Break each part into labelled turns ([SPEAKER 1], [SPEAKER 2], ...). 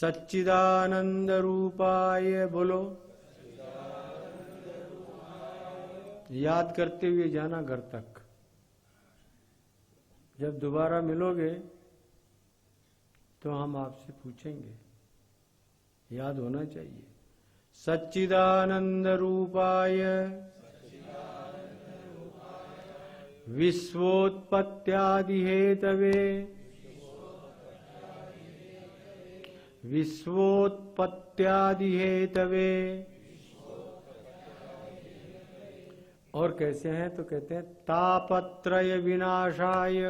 [SPEAKER 1] सच्चिदानंद रूपाय बोलो। याद करते हुए जाना घर तक। जब दोबारा मिलोगे तो हम आपसे पूछेंगे, याद होना चाहिए। सच्चिदानंद रूपाय विश्वोत्पत्त्यादि हेतवे विश्वोत्पत्त्यादि हेतवे। और कैसे हैं तो कहते हैं तापत्रय विनाशाय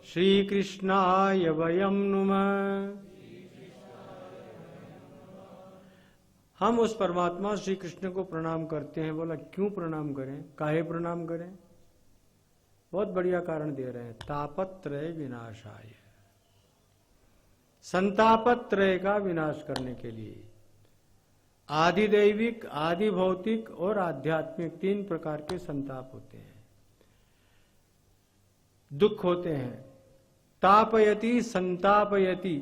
[SPEAKER 1] श्री कृष्णाय वयं नुमः। हम उस परमात्मा श्री कृष्ण को प्रणाम करते हैं। बोला क्यों प्रणाम करें, काहे प्रणाम करें? बहुत बढ़िया कारण दे रहे हैं। तापत्रय विनाशाय, संतापत्रय का विनाश करने के लिए। आदि दैविक, आदि भौतिक और आध्यात्मिक तीन प्रकार के संताप होते हैं, दुख होते हैं। तापयति संतापयति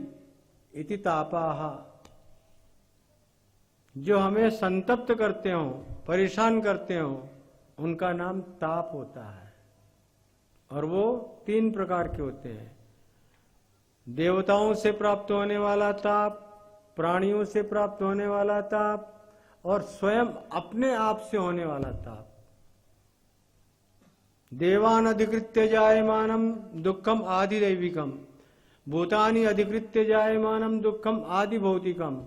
[SPEAKER 1] इति तापाह। जो हमें संतप्त करते हो, परेशान करते हो, उनका नाम ताप होता है। और वो तीन प्रकार के होते हैं। देवताओं से प्राप्त होने वाला ताप, प्राणियों से प्राप्त होने वाला ताप, और स्वयं अपने आप से होने वाला ताप। देवान अधिकृत्य जायमानम दुखम आदि दैविकम, भूतानि अधिकृत्य जायमानम दुखम आदि भौतिकम।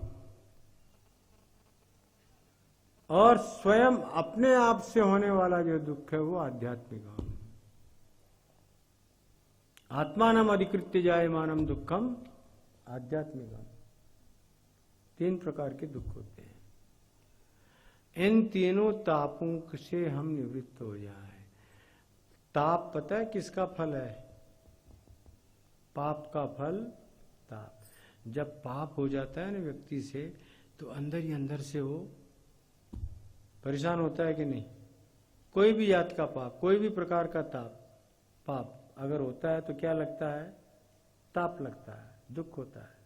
[SPEAKER 1] और स्वयं अपने आप से होने वाला जो दुख है वो आध्यात्मिक। आत्मानम अधिकृत्य जायमानम दुखम आध्यात्मिकम। तीन प्रकार के दुख होते हैं। इन तीनों तापों से हम निवृत्त हो जाएं। ताप पता है किसका फल है? पाप का फल ताप। जब पाप हो जाता है ना व्यक्ति से, तो अंदर ही अंदर से वो परेशान होता है कि नहीं? कोई भी जात का पाप, कोई भी प्रकार का पाप अगर होता है तो क्या लगता है? ताप लगता है, दुख होता है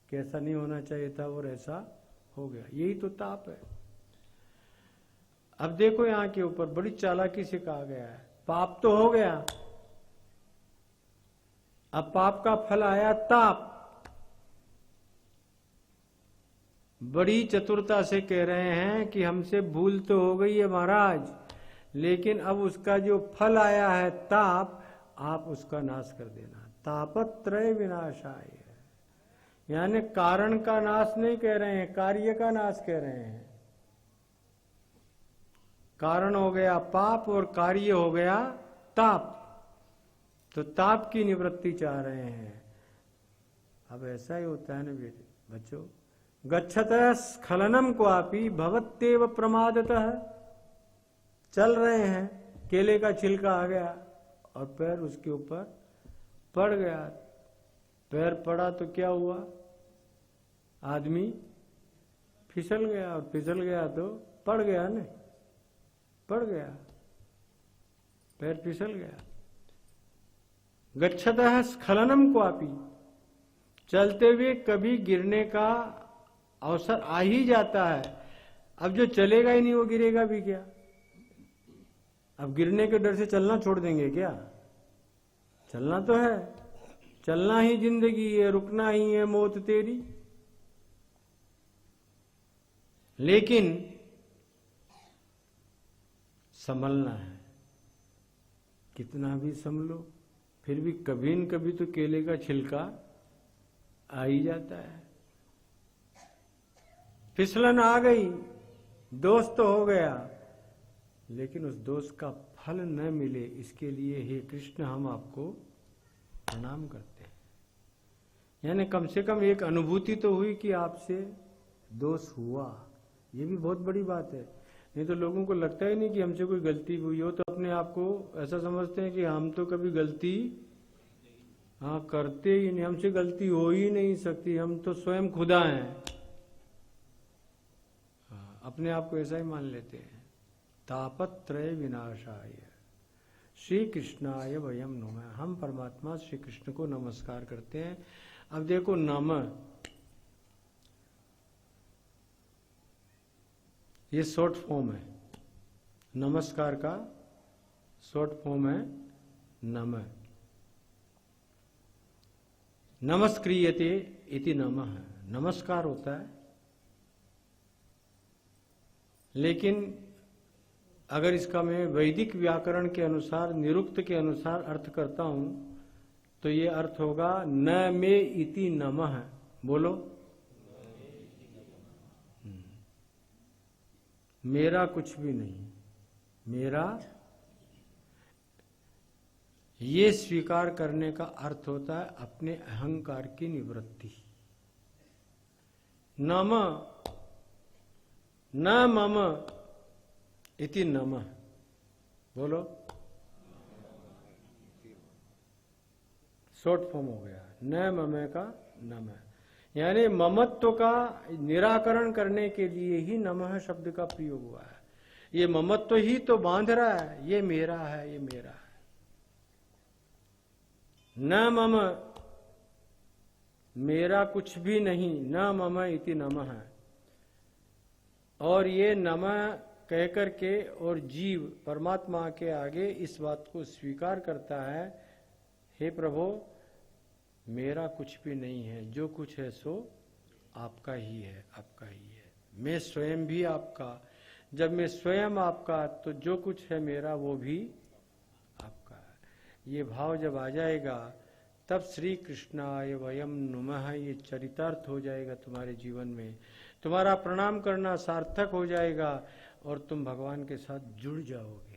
[SPEAKER 1] कि ऐसा नहीं होना चाहिए था और ऐसा हो गया। यही तो ताप है। अब देखो यहां के ऊपर बड़ी चालाकी से कहा गया है, पाप तो हो गया, अब पाप का फल आया ताप। बड़ी चतुरता से कह रहे हैं कि हमसे भूल तो हो गई है महाराज, लेकिन अब उसका जो फल आया है ताप, आप उसका नाश कर देना। तापत्रय विनाशाय, यानी कारण का नाश नहीं कह रहे हैं, कार्य का नाश कह रहे हैं। कारण हो गया पाप और कार्य हो गया ताप, तो ताप की निवृत्ति चाह रहे हैं। अब ऐसा ही होता है ना बच्चों। गच्छतः स्खलनम क्वापि भवत्येव प्रमादतः। चल रहे हैं, केले का छिलका आ गया और पैर उसके ऊपर पड़ गया। पैर पड़ा तो क्या हुआ? आदमी फिसल गया, और फिसल गया तो पड़ गया ना, पड़ गया, पैर फिसल गया। गच्छतः स्खलनम क्वापि, चलते हुए कभी गिरने का अवसर आ ही जाता है। अब जो चलेगा ही नहीं वो गिरेगा भी क्या? अब गिरने के डर से चलना छोड़ देंगे क्या? चलना तो है, चलना ही जिंदगी है, रुकना ही है मौत तेरी। लेकिन संभलना है। कितना भी संभलो, फिर भी कभी न कभी तो केले का छिलका आ ही जाता है। फिसलन आ गई, दोस्त तो हो गया, लेकिन उस दोस्त का फल न मिले, इसके लिए हे कृष्ण हम आपको प्रणाम करते हैं। यानी कम से कम एक अनुभूति तो हुई कि आपसे दोष हुआ। ये भी बहुत बड़ी बात है। नहीं तो लोगों को लगता ही नहीं कि हमसे कोई गलती हुई हो, तो अपने आप को ऐसा समझते हैं कि हम तो कभी गलती करते ही नहीं, हमसे गलती हो ही नहीं सकती, हम तो स्वयं खुदा हैं। अपने आप को ऐसा ही मान लेते हैं। तापत्रय विनाशाय श्री कृष्णाय वयम नमः, हम परमात्मा श्री कृष्ण को नमस्कार करते हैं। अब देखो नमः, ये शॉर्ट फॉर्म है, नमस्कार का शॉर्ट फॉर्म है नमः। नमस्क्रियते इति नमः, नमस्कार होता है। लेकिन अगर इसका मैं वैदिक व्याकरण के अनुसार, निरुक्त के अनुसार अर्थ करता हूं तो ये अर्थ होगा न मे इति नमः। बोलो, मेरा कुछ भी नहीं, मेरा, ये स्वीकार करने का अर्थ होता है अपने अहंकार की निवृत्ति। नम न मम इति नमः, बोलो, शॉर्ट फॉर्म हो गया न ममे का नमः, यानी ममत्व का निराकरण करने के लिए ही नमः शब्द का प्रयोग हुआ है। ये ममत्व ही तो बांध रहा है, ये मेरा है, ये मेरा है। न मम, मेरा कुछ भी नहीं, न मम इति नमः। और ये नमः कहकर के और जीव परमात्मा के आगे इस बात को स्वीकार करता है, हे प्रभु मेरा कुछ भी नहीं है, जो कुछ है सो आपका ही है, आपका ही है। मैं स्वयं भी आपका, जब मैं स्वयं आपका तो जो कुछ है मेरा वो भी आपका है। ये भाव जब आ जाएगा तब श्री कृष्णाय वयम नुमः ये चरितार्थ हो जाएगा तुम्हारे जीवन में। तुम्हारा प्रणाम करना सार्थक हो जाएगा और तुम भगवान के साथ जुड़ जाओगे।